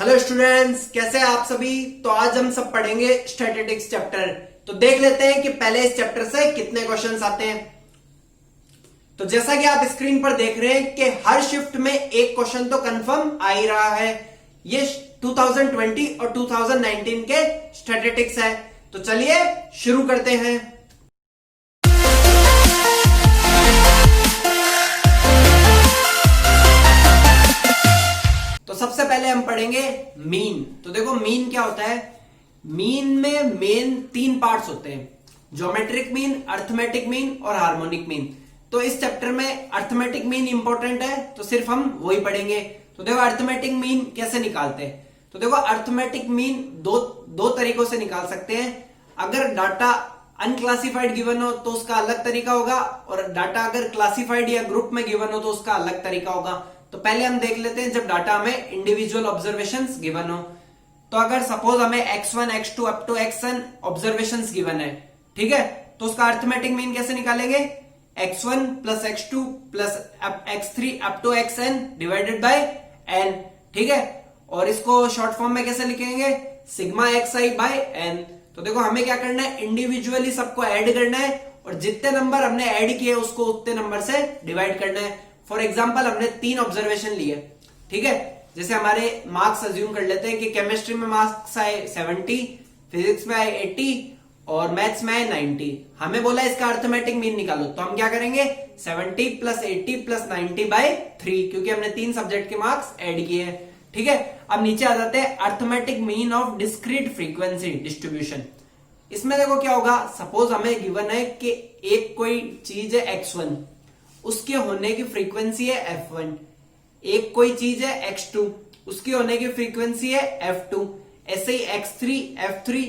Hello students, कैसे हैं आप सभी। तो आज हम सब पढ़ेंगे स्टैटिस्टिक्स चैप्टर। तो देख लेते हैं कि पहले इस चैप्टर से कितने क्वेश्चंस आते हैं। तो जैसा कि आप स्क्रीन पर देख रहे हैं कि हर शिफ्ट में एक क्वेश्चन तो कंफर्म आ ही रहा है। ये 2020 और 2019 के स्टैटिस्टिक्स है। तो चलिए शुरू करते हैं। तो सबसे पहले हम पढ़ेंगे मीन। तो देखो मीन क्या होता है। मीन में मेन तीन पार्ट्स होते हैं, ज्योमेट्रिक मीन, अर्थमेटिक मीन और हार्मोनिक मीन। तो इस चैप्टर में अर्थमेटिक मीन इंपॉर्टेंट है, तो सिर्फ हम वही पढ़ेंगे। तो देखो अर्थमेटिक मीन कैसे निकालते हैं। तो देखो अर्थमेटिक मीन दो तरीकों से निकाल सकते हैं। अगर डाटा अनक्लासिफाइड गिवन हो तो उसका अलग तरीका होगा, और डाटा अगर क्लासिफाइड या ग्रुप में गिवन हो तो उसका अलग तरीका होगा। तो पहले हम देख लेते हैं जब डाटा हमें इंडिविजुअल ऑब्जर्वेशंस गिवन हो। तो अगर सपोज हमें x1 x2 up to xn observations given है, ठीक है, तो उसका अर्थमेटिक मीन कैसे निकालेंगे। x1 plus x2 plus x3 up to xn divided by n, ठीक है। और इसको शॉर्ट फॉर्म में कैसे लिखेंगे, सिग्मा xi बाय n। तो देखो हमें क्या करना है, इंडिविजुअली सबको ऐड करना है, और जितने नंबर हमने ऐड किए उसको उतने नंबर से डिवाइड करना है। फॉर एग्जाम्पल हमने 3 ऑब्जर्वेशन लिए, ठीक है। जैसे हमारे मार्क्स अज्यूम कर लेते हैं कि केमिस्ट्री में मार्क्स आए 70, फिजिक्स में आए 80 और मैथ्स में आए 90। हमें बोला इसका अर्थमेटिक मीन निकालो, तो हम क्या करेंगे 70 प्लस 80 प्लस 90 बाय 3, क्योंकि हमने 3 सब्जेक्ट के मार्क्स ऐड किए हैं, ठीक है। अब नीचे आ जाते हैं arithmetic mean of discrete frequency distribution. इसमें देखो क्या होगा, सपोज हमें गिवन है कि एक कोई चीज है x1, उसके होने की फ्रीक्वेंसी है f1। एक कोई चीज है x2, उसकी होने की फ्रीक्वेंसी है f2। ऐसे ही x3 f3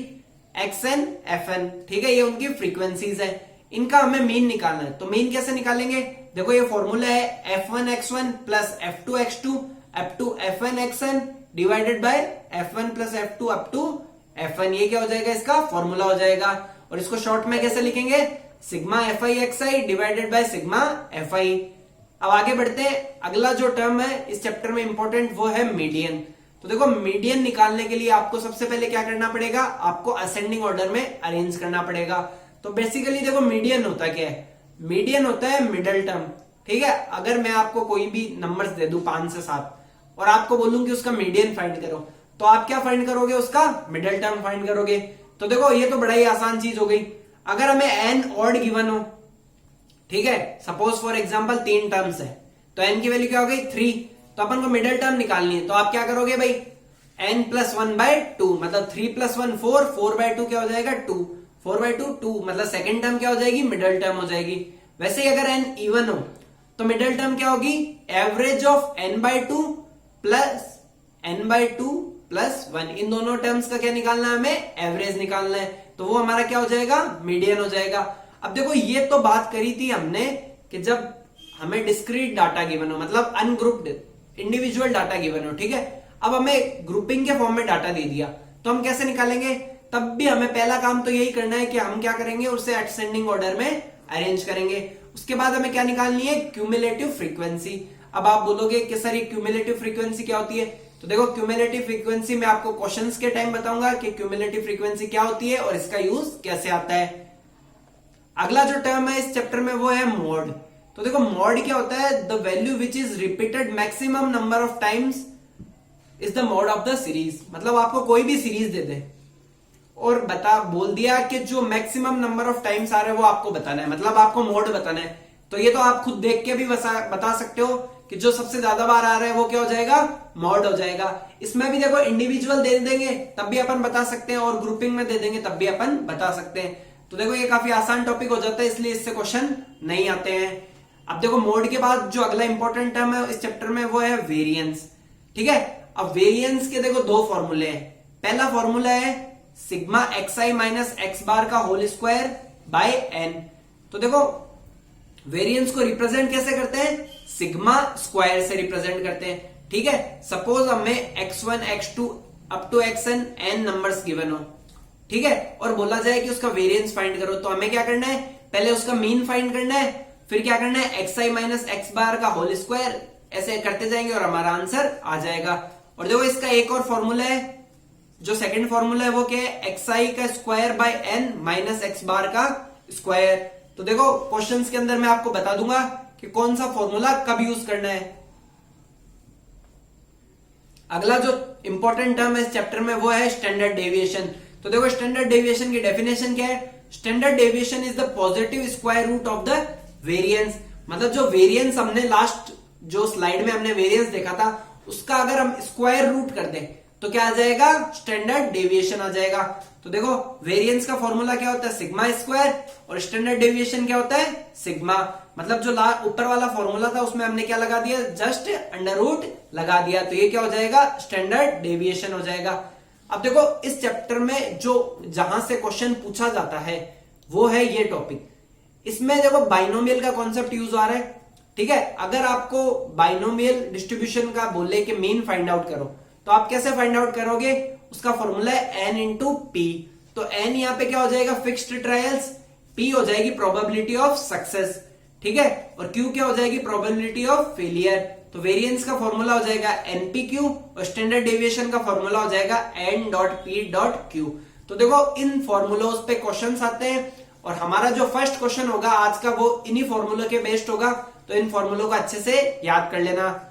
xn fn, ठीक है, ये उनकी फ्रीक्वेंसीज है। इनका हमें मीन निकालना है। तो मीन कैसे निकालेंगे, देखो ये फॉर्मूला है f1 x1 plus f2 x2 up to fn xn divided by f1 plus f2 up to fn। ये क्या हो जाएगा, इसका फॉर्मूला हो जाएगा। और इसको शॉर्ट में कैसे लिखेंगे, sigma fi xi divided by sigma fi। अब आगे बढ़ते हैं। अगला जो टर्म है इस चैप्टर में इंपॉर्टेंट वो है मीडियन। तो देखो मीडियन निकालने के लिए आपको सबसे पहले क्या करना पड़ेगा, आपको असेंडिंग ऑर्डर में अरेंज करना पड़ेगा। तो बेसिकली देखो मीडियन होता क्या है, मीडियन होता है मिडल टर्म, ठीक है। अगर मैं आपको कोई भी नंबर्स दे दूं 5 से 7 और आपको बोलूं कि उसका मीडियन फाइंड करो, तो आप क्या फाइंड करोगे, उसका मिडल टर्म फाइंड करोगे। तो देखो ये तो बड़ा ही आसान चीज हो गई। अगर हमें n ऑड गिवन हो, ठीक है, सपोज फॉर एग्जांपल 3 टर्म्स है, तो n की वैल्यू क्या हो गई 3, तो अपन को मिडिल टर्म निकालनी है। तो आप क्या करोगे भाई, n प्लस 1 बाय 2, मतलब 3 प्लस 1 4, 4 बाय 2 क्या हो जाएगा 2, 4 बाय 2 2, मतलब सेकेंड टर्म क्या हो जाएगी, मिडिल टर्म हो जाएगी। वैसे ही अगर n इवन हो तो मिडिल टर्म क्या होगी, average of n by 2 plus n by 2 plus 1। इन दोनों टर्म्स का क्या निकालना है, हमें एवरेज निकालना है। तो वो हमारा क्या हो जाएगा, मीडियन हो जाएगा। अब देखो ये तो बात करी थी हमने कि जब हमें डिस्क्रीट डाटा गिवन हो, मतलब अनग्रुप्ड इंडिविजुअल डाटा गिवन हो, ठीक है। अब हमें ग्रुपिंग के फॉर्म में डाटा दे दिया, तो हम कैसे निकालेंगे, तब भी हमें पहला काम तो यही करना है कि हम क्या करेंगे, उसे असेंडिंग ऑर्डर में अरेंज करेंगे। उसके बाद हमें क्या निकालनी है, क्यूमुलेटिव फ्रीक्वेंसी। अब आप बोलोगे कि सर ये क्यूमुलेटिव फ्रीक्वेंसी क्या होती है। तो देखो क्यूमुलेटिव फ्रीक्वेंसी में आपको क्वेश्चंस के टाइम बताऊंगा कि क्यूमुलेटिव फ्रीक्वेंसी क्या होती है और इसका यूज कैसे आता है। अगला जो टर्म है इस चैप्टर में वो है मोड। तो देखो मोड क्या होता है, the value which is repeated maximum number of times is the mode of the series. मतलब आपको कोई भी सीरीज दे दे और बोल दिया कि जो मैक्सिमम नंबर ऑफ टाइम्स आ रहे हैं वो आपको बताना है, मतलब आपको मोड बताना है। तो ये तो आप खुद देख के भी बता सकते हो कि जो सबसे ज्यादा बार आ रहा है वो क्या हो जाएगा, मॉड हो जाएगा। इसमें भी देखो इंडिविजुअल दे देंगे तब भी अपन बता सकते हैं, और ग्रुपिंग में दे देंगे तब भी अपन बता सकते हैं। तो देखो ये काफी आसान टॉपिक हो जाता है, इसलिए इससे क्वेश्चन नहीं आते हैं। अब देखो मोड के बाद जो अगला इंपॉर्टेंट टर्म है इस चैप्टर में वो है वेरिएंस, ठीक है। अब वेरिएंस के देखो 2 फॉर्मूले हैं। पहला फॉर्मूला है sigma xi minus x bar का होल स्क्वायर बाय n। तो देखो वेरिएंस को रिप्रेजेंट कैसे करते हैं, सिग्मा स्क्वायर से रिप्रेजेंट करते हैं, ठीक है। सपोज हमें x1 x2 up to xn n numbers given हो, ठीक है, और बोला जाए कि उसका वेरिएंस फाइंड करो, तो हमें क्या करना है, पहले उसका मीन फाइंड करना है, फिर क्या करना है xi माइनस एक्स बार का होल स्क्वायर, ऐसे करते जाएंगे और हमारा आंसर आ जाएगा। और देखो इसका एक और फॉर्मूला है, जो सेकंड फॉर्मूला है वो क्या है, एक्स आई का square by n minus x bar का स्क्वायर। तो देखो क्वेश्चंस के अंदर मैं आपको बता दूंगा कि कौन सा फॉर्मूला कब यूज करना है। अगला जो इंपॉर्टेंट टर्म है इस चैप्टर में वो है स्टैंडर्ड डेविएशन। तो देखो स्टैंडर्ड डेविएशन की डेफिनेशन क्या है, standard deviation is the positive square root of the variance. मतलब जो वेरिएंस हमने लास्ट जो स्लाइड में हमने वेरिएंस देखा था उसका अगर हम स्क्वायर रूट कर दें तो क्या आ जाएगा, स्टैंडर्ड डेविएशन आ जाएगा। तो देखो वेरिएंस का फॉर्मूला क्या होता है, सिग्मा स्क्वायर, और स्टैंडर्ड डेविएशन क्या होता है, सिग्मा। मतलब जो ऊपर वाला फॉर्मूला था उसमें हमने क्या लगा दिया, जस्ट अंडर रूट लगा दिया, तो ये क्या हो जाएगा, स्टैंडर्ड डेविएशन हो जाएगा। अब देखो इस चैप्टर में जो जहां से क्वेश्चन पूछा जाता है वो है ये टॉपिक। इसमें देखो बाइनोमियल का कॉन्सेप्ट यूज आ रहा है, ठीक है। अगर आपको बाइनोमियल डिस्ट्रीब्यूशन का बोले कि मीन फाइंड आउट करो तो आप कैसे फाइंड आउट करोगे, उसका फॉर्मूला है n इंटू पी। तो n यहाँ पे क्या हो जाएगा, फिक्स्ड ट्रायल्स, p हो जाएगी प्रोबेबिलिटी ऑफ सक्सेस, ठीक है, और q क्या हो जाएगी, प्रोबेबिलिटी ऑफ फेलियर। तो वेरिएंस का फॉर्मूला हो जाएगा npq और स्टैंडर्ड डेविएशन का फॉर्मूला हो जाएगा n.p.q। तो देखो इन फॉर्मूलोज पे क्वेश्चंस आते हैं और हमारा जो फर्स्ट क्वेश्चन होगा आज का वो इन्हीं फॉर्मूलों के बेस्ड होगा, तो इन फॉर्मूलों को अच्छे से याद कर लेना।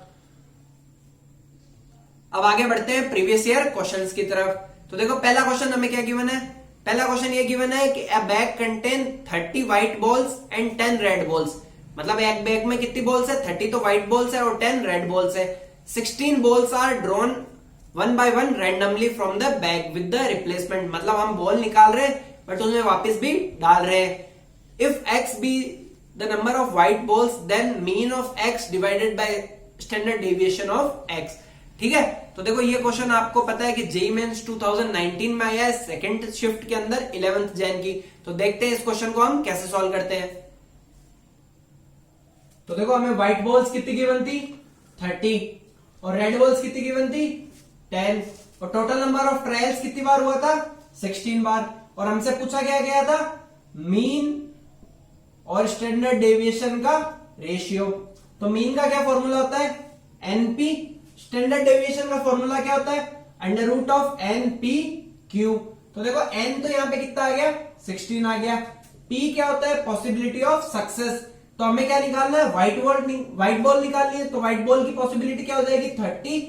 अब आगे बढ़ते हैं प्रीवियस ईयर क्वेश्चंस की तरफ। तो देखो पहला क्वेश्चन हमें क्या गिवन है, पहला क्वेश्चन ये गिवन है कि अ bag contain 30 white balls and 10 red balls. मतलब एक बैग में कितनी बॉल्स है, 30 तो व्हाइट बॉल्स है और 10 रेड बॉल्स है। 16 balls are drawn one by one randomly from the bag with the replacement. मतलब हम बॉल निकाल रहे हैं बट उसमें वापस भी डाल रहे हैं। If x be the number of white balls then mean of x divided by standard deviation of x, ठीक है। तो देखो ये क्वेश्चन आपको पता है कि जेईई मेंस 2019 में आया है सेकंड शिफ्ट के अंदर 11th जैन की। तो देखते हैं इस क्वेश्चन को हम कैसे सॉल्व करते हैं। तो देखो हमें व्हाइट बॉल्स कितनी गिवन थी, 30, और रेड बॉल्स कितनी गिवन थी, 10, और टोटल नंबर ऑफ ट्रायल्स कितनी बार हुआ था, 16 बार, और हमसे पूछा गया था मीन और स्टैंडर्ड डेविएशन का रेशियो। तो मीन का क्या फॉर्मूला होता है, एनपी, स्टैंडर्ड डेविएशन का फॉर्मूला क्या होता है, under root of n p q. तो देखो एन तो यहाँ पे कितना आ गया, 16 आ गया। पी क्या होता है, पॉसिबिलिटी ऑफ सक्सेस। तो हमें क्या निकालना है, व्हाइट बॉल निकालनी है। तो व्हाइट बॉल की पॉसिबिलिटी क्या हो जाएगी, 30,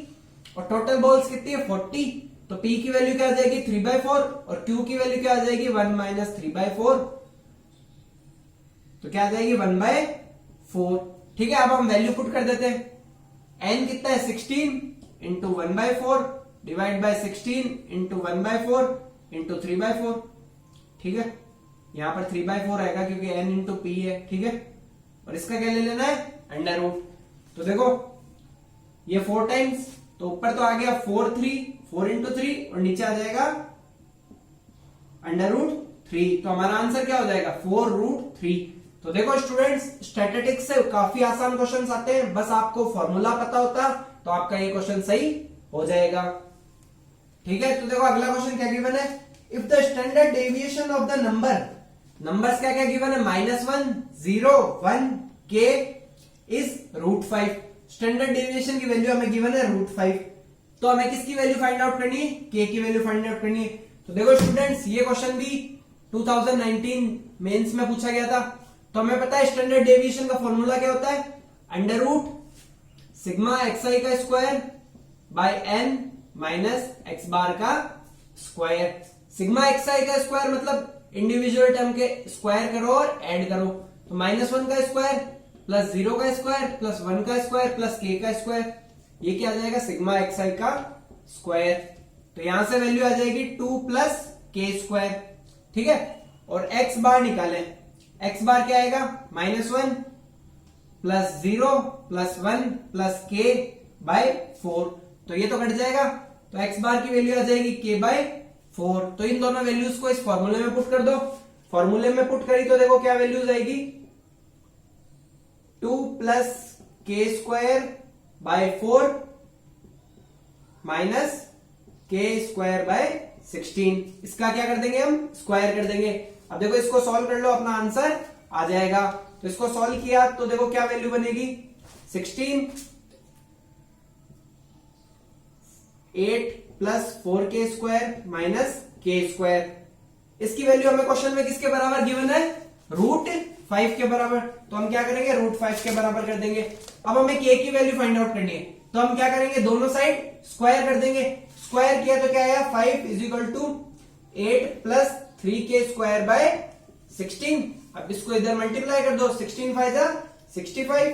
और टोटल बॉल्स कितनी है, 40। तो पी की वैल्यू क्या आ जाएगी, 3/4, और क्यू की वैल्यू क्या आ जाएगी, 1 माइनस 3/4। तो क्या आ जाएगी, 1/4, ठीक है। अब हम वैल्यू पुट कर देते हैं। n कितना है, 16 into 1/4 divide by 16 into 1/4 into 3/4, ठीक है। यहां पर 3/4 आएगा क्योंकि n इंटू पी है, ठीक है। और इसका क्या ले लेना है, अंडर रूट। तो देखो ये 4 टाइम्स, तो ऊपर तो आ गया 4 इंटू 3 और नीचे आ जाएगा अंडर रूट 3। तो हमारा आंसर क्या हो जाएगा, 4√3। तो देखो स्टूडेंट्स स्टैटिस्टिक्स से काफी आसान क्वेश्चंस आते हैं, बस आपको फॉर्मूला पता होता तो आपका ये क्वेश्चन सही हो जाएगा, ठीक है। तो देखो अगला क्वेश्चन क्या गिवन है, if the standard deviation of the numbers क्या क्या गिवन है, -1, 0, 1, k इज √5। स्टैंडर्ड डेविएशन की वैल्यू हमें गिवन है √5। तो हमें किसकी वैल्यू फाइंड आउट करनी है, k की वैल्यू फाइंड आउट करनी है। तो देखो स्टूडेंट्स ये क्वेश्चन भी 2019 मेंस में पूछा गया था। तो हमें पता है स्टैंडर्ड डेविएशन का फॉर्मूला क्या होता है, under root sigma x i का square by n minus x bar का स्क्वायर। सिग्मा एक्स आई का स्क्वायर मतलब इंडिविजुअल टर्म के स्क्वायर करो और ऐड करो। तो -1 का स्क्वायर प्लस 0 का स्क्वायर प्लस 1 का स्क्वायर प्लस k का स्क्वायर, ये क्या आ जाएगा, सिग्मा एक्स आई का स्क्वायर। तो यहां से वैल्यू आ जाएगी 2 प्लस k स्क्वायर, ठीक है। और x बार निकालें, x बार क्या आएगा, -1 plus 0 plus 1 plus k by 4। तो ये तो कट जाएगा, तो x बार की वैल्यू आ जाएगी k बाय 4। तो इन दोनों वैल्यूज को इस फॉर्मूले में पुट कर दो। फॉर्मूले में पुट करी तो देखो क्या वैल्यूज आएगी, 2 plus k square by 4 minus k square by 16। इसका क्या कर देंगे, हम स्क्वायर कर देंगे। अब देखो इसको सॉल्व कर लो, अपना आंसर आ जाएगा। तो इसको सॉल्व किया तो देखो क्या वैल्यू बनेगी, 16 8 प्लस 4k² माइनस k²। इसकी वैल्यू हमें क्वेश्चन में किसके बराबर गिवन है, √5 के बराबर। तो हम क्या करेंगे, √5 के बराबर कर देंगे। अब हमें k की वैल्यू फाइंड आउट करनी है, तो हम क्या करेंगे, दोनों साइड स्क्वायर कर देंगे। स्क्वायर किया तो क्या आया, 5 = 8 प्लस 3k² बाय 16। अब इसको इधर मल्टीप्लाई कर दो, 16 5 जा 65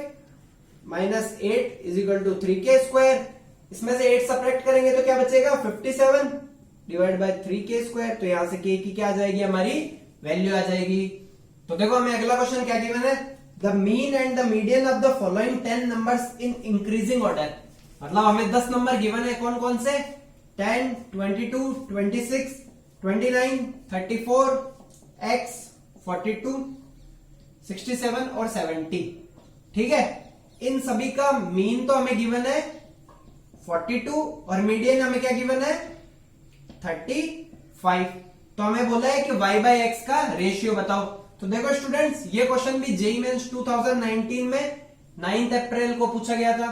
माइनस 8 = 3k²। इसमें से 8 सब्ट्रैक्ट करेंगे तो क्या बचेगा, 57 डिवाइड बाय 3k²। तो यहां से k की क्या आ जाएगी, हमारी वैल्यू आ जाएगी। तो देखो हमें अगला क्वेश्चन क्या गिवन है, the mean and the median of the following 10 numbers in increasing order. मतलब हमें 10 नंबर गिवन है, कौन कौन से, 10, 22, 26, 29, 34, x, 42, 67 और 70। ठीक है, इन सभी का मीन तो हमें गिवन है 42 और मीडियन हमें क्या गिवन है 35। तो हमें बोला है कि y/x का रेशियो बताओ। तो देखो स्टूडेंट्स, ये क्वेश्चन भी जेईई मेंस 2019 में 9 अप्रैल को पूछा गया था।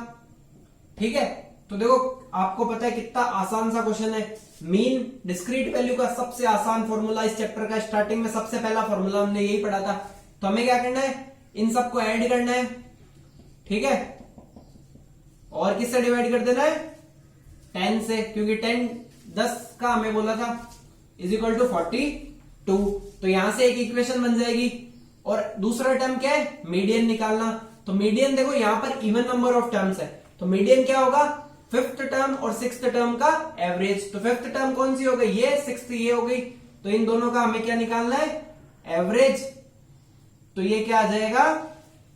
ठीक है, तो देखो आपको पता है कितना आसान सा क्वेश्चन है। मीन डिस्क्रीट वैल्यू का सबसे आसान फॉर्मूला इस चैप्टर का, स्टार्टिंग में सबसे पहला फॉर्मूला हमने यही पढ़ा था। तो हमें क्या करना है, इन सबको ऐड करना है। ठीक है, और किससे डिवाइड कर देना है, 10 से, क्योंकि 10 का हमें बोला था = 42। तो यहां से एक इक्वेशन बन जाएगी। और दूसरा टर्म क्या है, मीडियन निकालना। तो मीडियन देखो यहां पर इवन नंबर ऑफ टर्म्स है, तो मीडियन क्या होगा, 5th टर्म और 6th टर्म का एवरेज। तो 5th टर्म कौन सी हो गई, ये, 6th ये हो गई। तो इन दोनों का हमें क्या निकालना है, एवरेज। तो ये क्या आ जाएगा,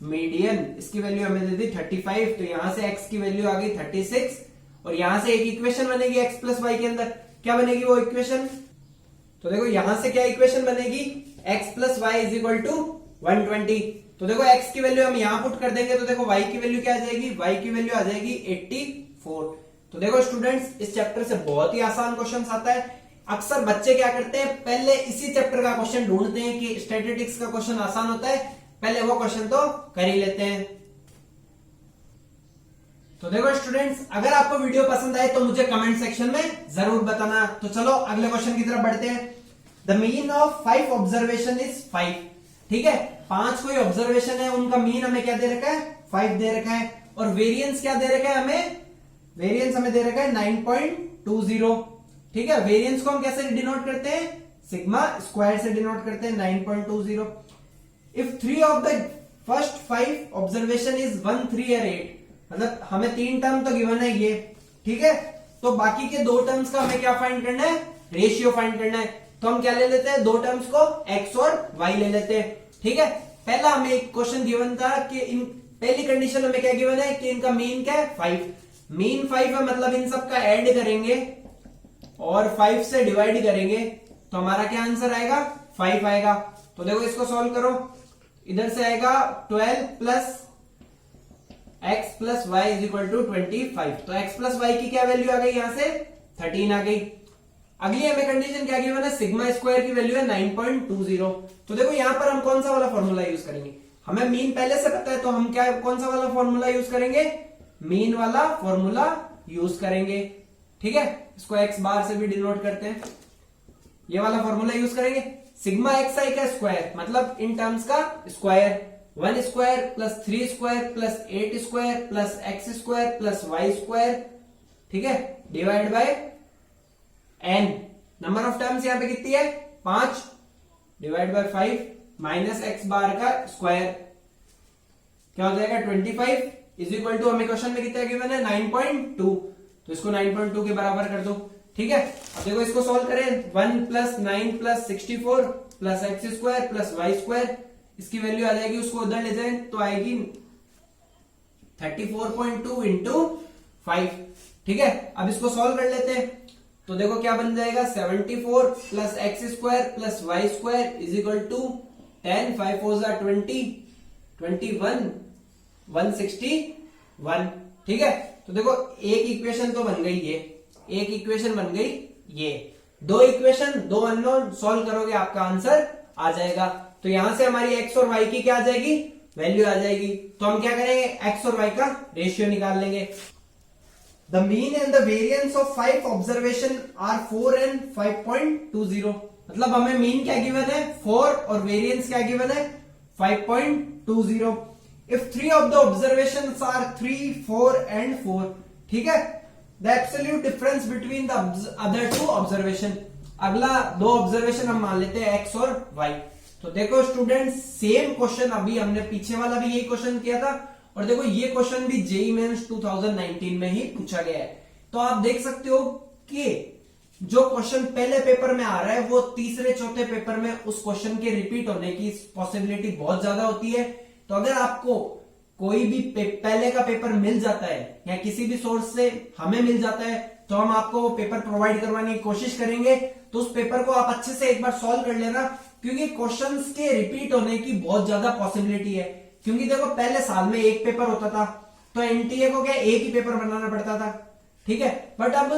मीडियन। इसकी वैल्यू हमें दे दी 35। तो यहां से x की वैल्यू आ गई 36। और यहां से एक इक्वेशन बनेगी x प्लस वाई के अंदर। क्या बनेगी वो इक्वेशन, तो देखो यहां से क्या इक्वेशन बनेगी, x प्लस वाई = 120। तो देखो x की वैल्यू हम यहां पुट कर देंगे, तो देखो y की वैल्यू क्या आ जाएगी, y की वैल्यू आ जाएगी 84। तो देखो स्टूडेंट्स, इस चैप्टर से बहुत ही आसान क्वेश्चन आता है। अक्सर बच्चे क्या करते हैं, पहले इसी चैप्टर का क्वेश्चन ढूंढते हैं कि स्टैटिस्टिक्स का क्वेश्चन आसान होता है, पहले वो क्वेश्चन तो कर ही लेते हैं। तो देखो स्टूडेंट्स, अगर आपको वीडियो पसंद आए तो मुझे कमेंट सेक्शन में जरूर बताना। तो चलो अगले क्वेश्चन की तरफ बढ़ते हैं। The mean of 5 observation is 5। ठीक है, 5 कोई ऑब्जर्वेशन है, उनका मीन हमें क्या दे रखा है, 5 दे रखा है। और वेरिएंस क्या दे रखा है हमें, वेरिएंस हमें दे रखा है 9.20। ठीक है, वेरिएंस को हम कैसे डिनोट करते हैं, सिग्मा स्क्वायर से डिनोट करते हैं, 9.20। If 3 of the first 5 observation is 1, 3 और 8, मतलब हमें 3 टर्म तो गिवन है ये। ठीक है, तो बाकी के 2 टर्म्स का हमें क्या फाइंड करना है, रेशियो फाइंड करना है। तो हम क्या ले लेते हैं, 2 टर्म्स को x और y ले लेते हैं। ठीक है, पहला हमें एक क्वेश्चन गिवन था कि इन पहली कंडीशन हमें क्या गिवन है कि इनका मीन क्या है, 5। मीन 5 है, मतलब इन सब का ऐड करेंगे और 5 से डिवाइड करेंगे तो हमारा क्या आंसर आएगा, 5 आएगा। तो देखो इसको सॉल्व करो, इधर से आएगा 12 प्लस x प्लस वाई = 25। तो x प्लस वाई की क्या वैल्यू आ गई, यहां से 13 आ गई। अगली हमें कंडीशन क्या गिवन है, सिग्मा स्क्वायर की वैल्यू है 9.20। तो देखो यहां पर हम कौन सा वाला फॉर्मूला यूज करेंगे, हमें मीन पहले से पता है, तो हम क्या कौन सा वाला फॉर्मूला यूज करेंगे, मीन वाला फॉर्मूला यूज करेंगे। ठीक है, इसको x बार से भी डिनोट करते हैं, ये वाला फॉर्मूला यूज करेंगे। सिग्मा xi का स्क्वायर मतलब इन टर्म्स का square, 1 square plus 3 square plus 8 square plus x square plus y square. ठीक है, divide by n। Number of terms यहां पे कितनी है, 5 डिवाइड बाय 5 माइनस x बार का स्क्वायर क्या हो जाएगा, 25 = हमें क्वेश्चन में कितना गिवन है, 9.2। तो इसको 9.2 के बराबर कर दो। ठीक है, अब देखो इसको सॉल्व करें, 1 plus 9 plus 64 plus x square plus y square, इसकी वैल्यू आ जाएगी, उसको उधर ले जाए तो आएगी 34.2 इंटू 5। ठीक है, अब इसको सॉल्व कर लेते हैं। तो देखो क्या बन जाएगा, 74 plus x square plus y square = 10, 5 4 जा 20, 21, 161। ठीक है, तो देखो एक इक्वेशन तो बन गई ये, एक इक्वेशन बन गई ये, 2 इक्वेशन 2 अननोन, सॉल्व करोगे आपका आंसर आ जाएगा। तो यहां से हमारी x और y की क्या आ जाएगी, वैल्यू आ जाएगी। तो हम क्या करेंगे, x और y का रेशियो निकाल लेंगे। The mean and the variance of 5 observation are 4 and 5.20। मतलब हमें मीन क्या गिवन है 4 और वेरिएंस क्या गिवन है 5.20। If 3 of the observation are 3, 4 and 4, ठीक है, the absolute difference between the other two observation. अगला दो ऑब्जर्वेशन हम मान लेते हैं एक्स और वाई। तो देखो स्टूडेंट सेम क्वेश्चन, अभी हमने पीछे वाला भी यही क्वेश्चन किया था और देखो ये क्वेश्चन भी जेईई मेंस 2019 में ही पूछा गया है। तो आप देख सकते हो कि जो क्वेश्चन पहले पेपर में आ रहा है वो तीसरे चौथे पेपर में उस क्वेश्चन के रिपीट होने की पॉसिबिलिटी बहुत ज्यादा होती है। तो अगर आपको कोई भी पहले का पेपर मिल जाता है या किसी भी सोर्स से हमें मिल जाता है तो हम आपको वो पेपर प्रोवाइड करवाने की कोशिश करेंगे। तो उस पेपर को आप अच्छे से एक बार सॉल्व कर लेना, क्योंकि क्वेश्चंस के रिपीट होने की बहुत ज्यादा पॉसिबिलिटी है। क्योंकि देखो पहले साल में एक पेपर होता था तो एनटीए को क्या एक ही पेपर बनाना पड़ता था, ठीक है, बट अब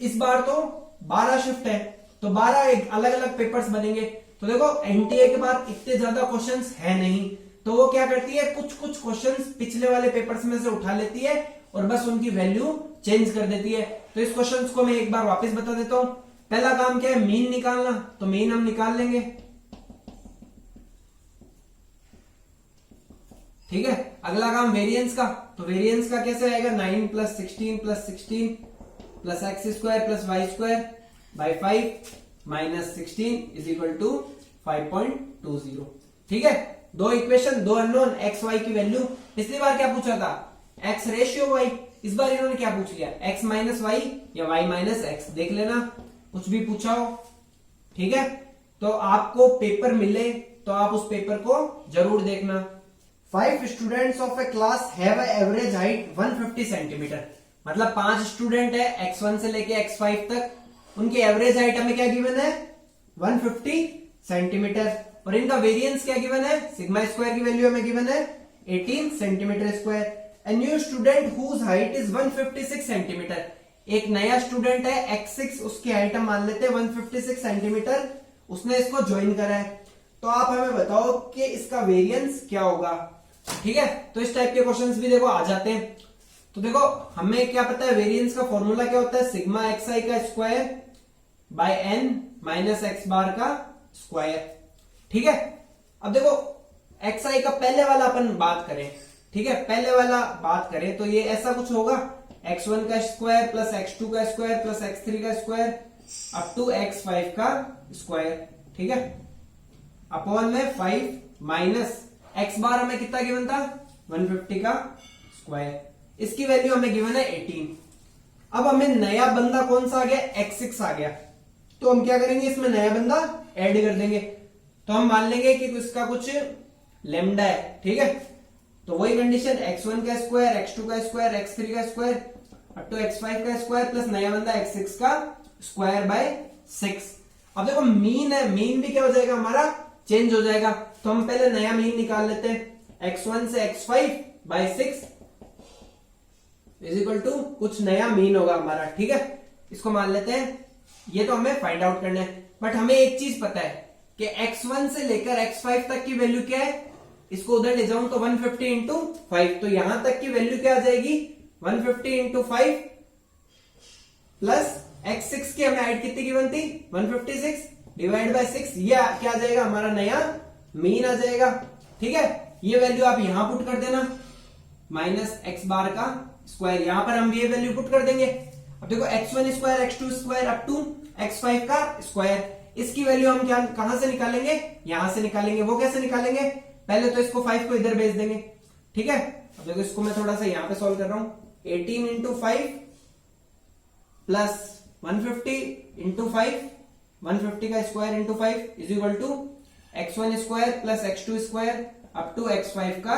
इस बार तो 12 शिफ्ट है तो 12 एक अलग अलग पेपर्स बनेंगे। तो देखो एनटीए के बाद इतने ज्यादा क्वेश्चंस है नहीं, तो वो क्या करती है कुछ कुछ क्वेश्चंस पिछले वाले पेपर्स में से उठा लेती है और बस उनकी वैल्यू चेंज कर देती है। तो इस क्वेश्चंस को मैं एक बार वापस बता देता हूं। पहला काम क्या है मीन निकालना, तो मीन हम निकाल लेंगे, ठीक है। अगला काम वेरिएंस का, तो वेरिएंस का कैसे आएगा 9 + 16 + 16 + x² + y² by 5 - 16 = 5.20, ठीक है। दो इक्वेशन, दो अननोन, x y की वैल्यू। पिछली बार क्या पूछा था x रेशियो y, इस बार इन्होंने क्या पूछ लिया x - y या y - x। देख लेना कुछ भी पूछा हो, ठीक है। तो आपको पेपर मिले तो आप उस पेपर को जरूर देखना। 5 students of A class have a average height 150 centimetre. मतलब 5 स्टूडेंट है x1 से लेके x5 तक, उनकी एवरेज हाइट हमें क्या गिवन है 150 सेंटीमीटर। और इनका वेरिएंस क्या गिवन है सिग्मा स्क्वायर की वैल्यू हमें गिवन है 18 centimetre square. A new student whose height is 156 centimetre. एक नया स्टूडेंट है x6, उसकी हाइट हम मान लेते हैं 156 सेंटीमीटर, उसने इसको ज्वाइन करा है। तो आप हमें बताओ कि इसका वेरिएंस क्या होगा, ठीक है। तो इस टाइप के क्वेश्चंस भी देखो आ जाते हैं। तो देखो हमें क्या पता है वेरिएंस का फॉर्मूला क्या होता है सिग्मा xi का square bye n minus x बार का स्क्वायर, ठीक है। अब देखो xi का पहले वाला अपन बात करें, ठीक है, पहले वाला बात करें तो ये ऐसा कुछ होगा x1 का स्क्वायर प्लस x2 का स्क्वायर प्लस x3 का स्क्वायर अप टू x5 का स्क्वायर, ठीक है, अपॉन में 5 माइनस x बार हमें कितना गिवन था 150 का स्क्वायर, इसकी वैल्यू हमें गिवन है 18। अब हमें नया बंदा कौन सा आ गया x6 आ गया, तो हम क्या करेंगे इसमें नया बंदा ऐड कर देंगे। तो हम मान लेंगे कि इसका कुछ लेमडा है, ठीक है। तो वही कंडीशन x1 का स्क्वायर x2 का स्क्वायर x3 का स्क्वायर अप टू x5 का स्क्वायर प्लस नया बंदा x6 का स्क्वायर बाय 6। अब देखो मीन है, मीन भी क्या हो जाएगा हमारा चेंज हो जाएगा। तो हम पहले नया मीन निकाल लेते हैं x1 से x5 bye 6 is equal to कुछ नया मीन होगा हमारा, ठीक है। इसको मान लेते हैं, ये तो हमें फाइंड आउट करना है। बट हमें एक चीज पता है कि x1 से लेकर x5 तक की वैल्यू क्या है, इसको उधर ले जाऊं तो 150 इंटू 5, तो यहां तक की वैल्यू क्या आ जाएगी 150 इंटू 5 प्लस x6 की हमें हाइट कितनी की बनती 156 डिवाइड बाय 6, ये क्या आ जाएगा हमारा नया मीन आ जाएगा, ठीक है। ये वैल्यू आप यहां पुट कर देना माइनस x बार का स्क्वायर, यहां पर हम ये वैल्यू पुट कर देंगे। अब देखो x1 square x2 square up to x5 का स्क्वायर, इसकी वैल्यू हम क्या कहां से निकालेंगे यहां से निकालेंगे। वो कैसे निकालेंगे, पहले तो इसको 5 को इधर भेज देंगे, ठीक है। अब देखो इसको मैं थोड़ा सा यहां पे सॉल्व कर रहा हूं 18 इंटू 5 प्लस 150 इंटू 5 150 का square into 5 is equal to x1 square plus x2 square up to x5 का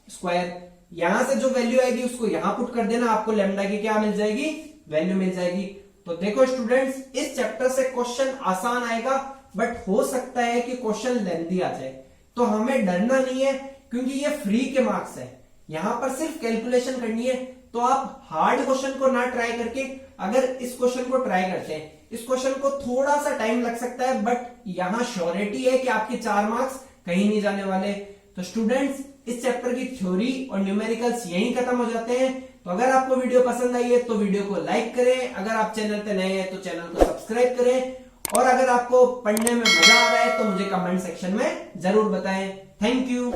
स्क्वायर। यहां से जो वैल्यू आएगी उसको यहां पुट कर देना, आपको लेमडा की क्या मिल जाएगी वैल्यू मिल जाएगी। तो देखो स्टूडेंट्स इस चैप्टर से क्वेश्चन आसान आएगा, बट हो सकता है कि क्वेश्चन लेंथी आ जाए। तो हमें डरना नहीं है क्योंकि ये फ्री के मार्क्स है, यहां पर सिर्फ कैलकुलेशन करनी है। तो आप हार्ड क्वेश्चन को ना ट्राई करके अगर इस क्वेश्चन को ट्राई करते हैं, इस क्वेश्चन को थोड़ा सा टाइम लग सकता है, बट यहां श्योरिटी है कि आपके 4 मार्क्स कहीं नहीं जाने वाले। तो स्टूडेंट्स इस चैप्टर की थ्योरी और न्यूमेरिकल्स यहीं खत्म हो जाते हैं। तो अगर आपको वीडियो पसंद आई है तो वीडियो को लाइक करें, अगर आप चैनल पे नए हैं तो चैनल को सब्सक्राइब करें, और अगर आपको पढ़ने में मजा आ रहा है तो मुझे कमेंट सेक्शन में जरूर बताएं। Thank you.